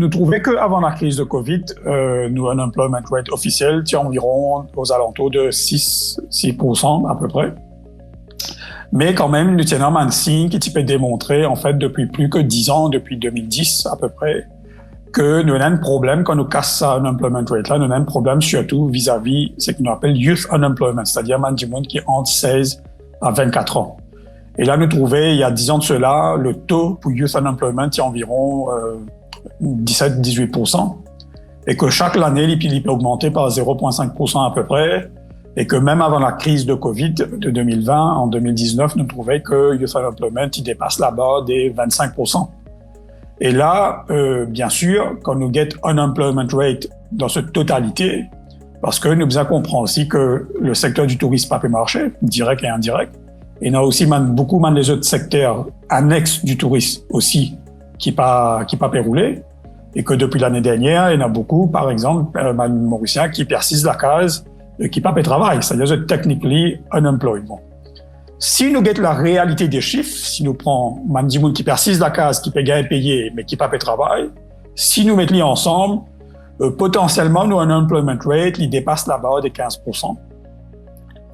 nous trouvons qu'avant la crise de Covid, nous, un unemployment rate officiel, c'est environ aux alentours de 6% à peu près. Mais quand même, nous tenons un signe qui peut démontrer, en fait, depuis plus que 10 ans, depuis 2010 à peu près, que nous avons un problème quand nous cassons ça, un unemployment rate là, nous avons un problème surtout vis-à-vis ce qu'on appelle youth unemployment, c'est-à-dire du monde qui est entre 16 à 24 ans. Et là, nous trouvons, il y a 10 ans de cela, le taux pour youth unemployment est environ 17-18%, et que chaque année, il peut augmenter par 0,5% à peu près, et que même avant la crise de Covid de 2020, en 2019, nous trouvions que youth unemployment, il dépasse la barre des 25%. Et là, bien sûr, quand nous get unemployment rate dans cette totalité, parce que nous devons comprendre aussi que le secteur du tourisme n'a pas marché, direct et indirect, et il y a aussi beaucoup des autres secteurs annexes du tourisme aussi qui pas rouler, et que depuis l'année dernière, il y en a beaucoup, par exemple, Mauricien qui persiste la case, qui pas travail, c'est-à-dire technically unemployed. Bon. Si nous guettons la réalité des chiffres, si nous prenons Mandimoun qui persiste la case, qui peut gagner payé, mais qui pas travail, si nous mettons ensemble, potentiellement, nous, un unemployment rate, il dépasse la barre des 15%.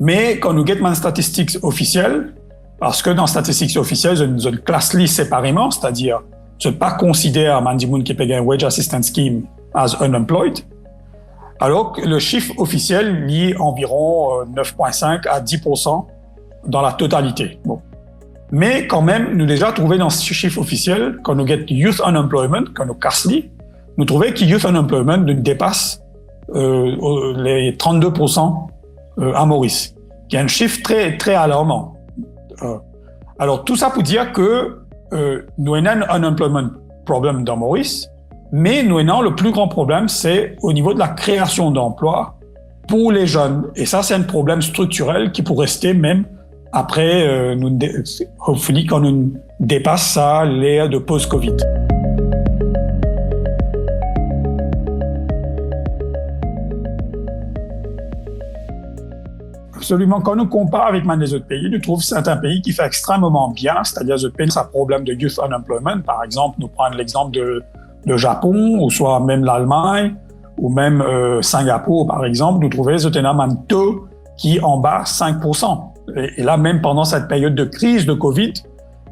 Mais quand nous guettons une statistique officielle, parce que dans statistiques officielles, je classe les séparément, c'est-à-dire, je ne pas considère Mandimoun qui peut gagner wage assistance scheme as unemployed, alors que le chiffre officiel lie environ 9,5 à 10% dans la totalité. Bon. Mais quand même, nous déjà trouvé dans ce chiffre officiel, quand nous get youth unemployment, quand nous casse-li, nous trouvons que youth unemployment nous dépasse les 32% à Maurice, qui est un chiffre très, très alarmant. Alors tout ça pour dire que nous avons un unemployment problem dans Maurice, mais nous avons le plus grand problème, c'est au niveau de la création d'emplois pour les jeunes. Et ça, c'est un problème structurel qui pourrait rester même après, hopefully, quand nous dépasse ça, l'ère de post-Covid. Absolument. Quand nous comparons avec les autres pays, nous trouvons que c'est un pays qui fait extrêmement bien, c'est-à-dire que pays a un problème de youth unemployment. Par exemple, nous prenons l'exemple de Japon, ou soit même l'Allemagne, ou même Singapour, par exemple, nous trouvons que un taux qui en bas 5%. Et là, même pendant cette période de crise de Covid,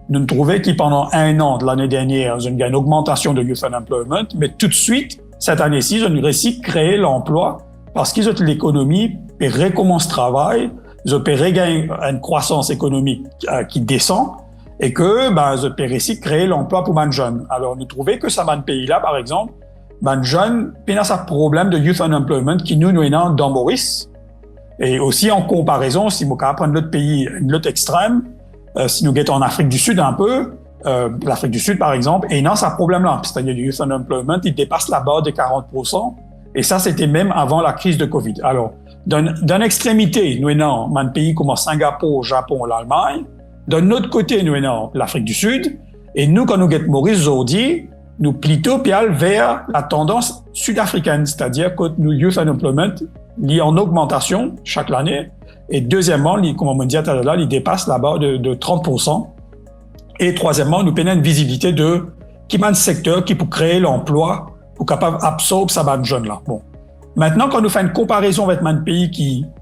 nous trouvons que pendant 1 an de l'année dernière, il y a une augmentation de youth unemployment, mais tout de suite, cette année-ci, on réussit à créer l'emploi parce qu'ils ont l'économie et recommence le travail, ils ont regagner une croissance économique qui descend et que, ils ont réussi à créer l'emploi pour les jeunes. Alors, nous trouvons que ça, dans pays-là, par exemple, les jeunes, il y a un problème de youth unemployment qui nous avons dans Maurice. Et aussi en comparaison, si nous prenons l'autre pays, l'autre extrême, si nous guettons en Afrique du Sud un peu, l'Afrique du Sud par exemple, et il y a ce problème-là, c'est-à-dire le youth unemployment, il dépasse la barre des 40%, et ça c'était même avant la crise de Covid. Alors, d'une extrémité, nous avons un pays comme Singapour, Japon, l'Allemagne, d'un autre côté, nous avons l'Afrique du Sud, et nous, quand nous guettons Maurice aujourd'hui, nous plutôt vers la tendance sud-africaine, c'est-à-dire que nous youth unemployment il est en augmentation chaque année. Et deuxièmement, comme on dit tout à l'heure, il dépasse la barre de 30%. Et troisièmement, nous prenons une visibilité de qui m'a un secteur qui peut créer l'emploi, pour capable absorber ça ban jeune là. Bon. Maintenant, quand nous faisons une comparaison avec un pays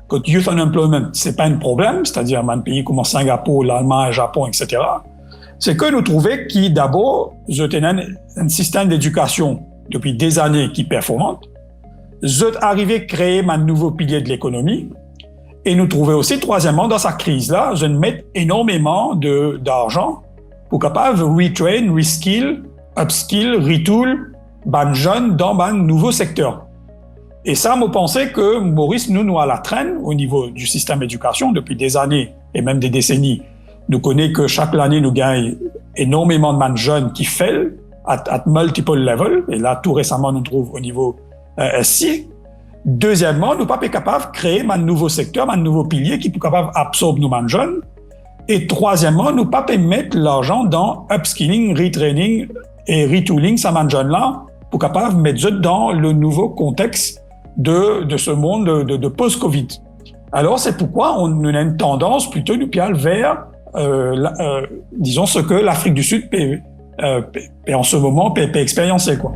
que youth unemployment, c'est pas un problème, c'est-à-dire un pays comme Singapour, l'Allemagne, le Japon, etc., c'est que nous trouvons qui d'abord, je tenais un système d'éducation depuis des années qui est performant. Vous arrivé à créer un nouveau pilier de l'économie et nous trouvons aussi, troisièmement, dans sa crise-là, je mets énormément d'argent pour capable retrain, reskill, upskill, retool, ban jeunes dans un nouveau secteur. Et ça, moi, pensais que Maurice, nous à la traîne au niveau du système d'éducation depuis des années et même des décennies. Nous connaissons que chaque année, nous gagnons énormément de jeunes qui faillent at multiple levels. Et là, tout récemment, nous trouvons au niveau SI. Deuxièmement, nous ne sommes pas capables de créer un nouveau secteur, un nouveau pilier qui est capable d'absorber nos jeunes. Et troisièmement, nous ne pouvons pas mettre l'argent dans upskilling, retraining et retooling ces jeunes-là pour capable de mettre dans le nouveau contexte de ce monde de post-Covid. Alors, c'est pourquoi on a une tendance plutôt vers, disons, ce que l'Afrique du Sud et en ce moment, peut expériencer, quoi.